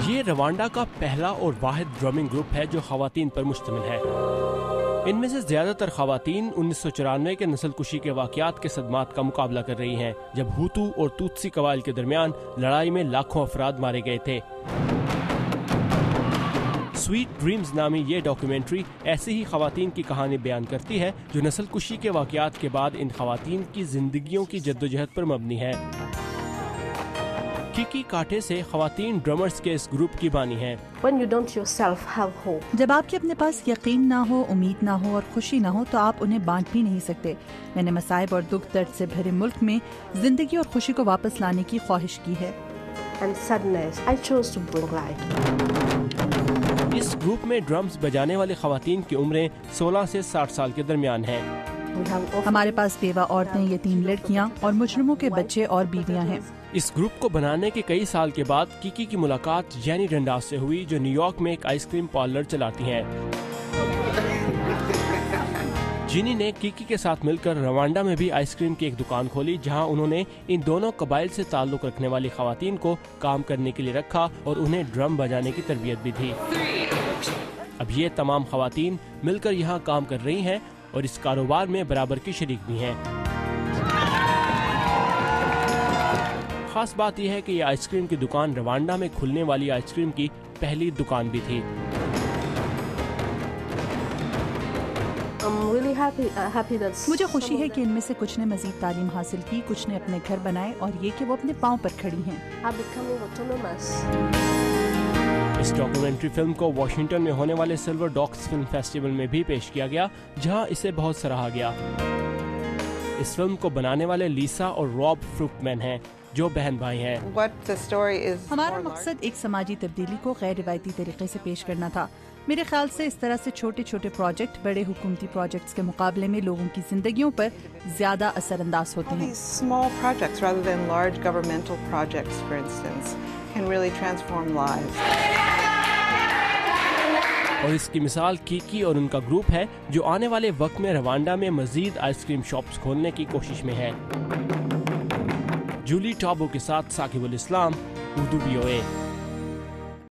یہ روانڈا کا پہلا اور واحد ڈرمنگ گروپ ہے جو خواتین پر مشتمل ہے۔ ان میں سے زیادہ تر خواتین 1994 کے نسل کشی کے واقعات کے صدمات کا مقابلہ کر رہی ہیں، جب ہوتو اور توتسی قبائل کے درمیان لڑائی میں لاکھوں افراد مارے گئے تھے۔ سویٹ ڈریمز نامی یہ ڈاکیومنٹری ایسی ہی خواتین کی کہانی بیان کرتی ہے جو نسل کشی کے واقعات کے بعد ان خواتین کی زندگیوں کی جدوجہد پر مبنی ہے۔ کیکی کاٹے سے خواتین ڈرمرز کے اس گروپ کی بانی ہیں۔ جب آپ کے اپنے پاس یقین نہ ہو، امید نہ ہو اور خوشی نہ ہو تو آپ انہیں بانٹ بھی نہیں سکتے۔ میں نے مصائب اور دکھ درد سے بھرے ملک میں زندگی اور خوشی کو واپس لانے کی خواہش کی ہے۔ اس گروپ میں ڈرمز بجانے والی خواتین کی عمریں 16 سے 60 سال کے درمیان ہیں۔ ہمارے پاس بیوہ عورتیں، یتیم لڑکیاں اور مجرموں کے بچے اور بیویاں ہیں۔ اس گروپ کو بنانے کے کئی سال کے بعد کیکی کی ملاقات جینی ڈنڈاس سے ہوئی، جو نیو یارک میں ایک آئس کریم پارلر چلاتی ہیں۔ جینی نے کیکی کے ساتھ مل کر روانڈا میں بھی آئس کریم کی ایک دکان کھولی، جہاں انہوں نے ان دونوں قبائل سے تعلق رکھنے والی خواتین کو کام کرنے کے لیے رکھا اور انہیں ڈرم بجانے کی تربیت بھی دی۔ اب یہ تمام خواتین مل کر یہاں کام کر رہی ہیں اور اس کاروبار میں برابر کی شریک بھی ہیں۔ خاص بات یہ ہے کہ یہ آئس کریم کی دکان روانڈا میں کھلنے والی آئس کریم کی پہلی دکان بھی تھی۔ مجھے خوشی ہے کہ ان میں سے کچھ نے مزید تعلیم حاصل کی، کچھ نے اپنے گھر بنائے اور یہ کہ وہ اپنے پاؤں پر کھڑی ہیں۔ اس ڈاکیومنٹری فلم کو واشنگٹن میں ہونے والے سلور ڈاکس فلم فیسٹیول میں بھی پیش کیا گیا، جہاں اسے بہت سراہا گیا۔ اس فلم کو بنانے والے لیسا اور راب فروکمین ہیں، جو بہن بھائی ہیں۔ ہمارا مقصد ایک سماجی تبدیلی کو غیر روایتی طریقے سے پیش کرنا تھا۔ میرے خیال سے اس طرح سے چھوٹے چھوٹے پروجیکٹ بڑے حکومتی پروجیکٹس کے مقابلے میں لوگوں کی زندگیوں پر زیادہ اثر انداز ہوتے ہیں۔ اور اس کی مثال کیکی اور ان کا گروپ ہے، جو آنے والے وقت میں روانڈا میں مزید آئس کریم شاپس کھولنے کی کوشش میں ہے۔ جولی ٹابو کے ساتھ ثاقب الاسلام، اردو VOA۔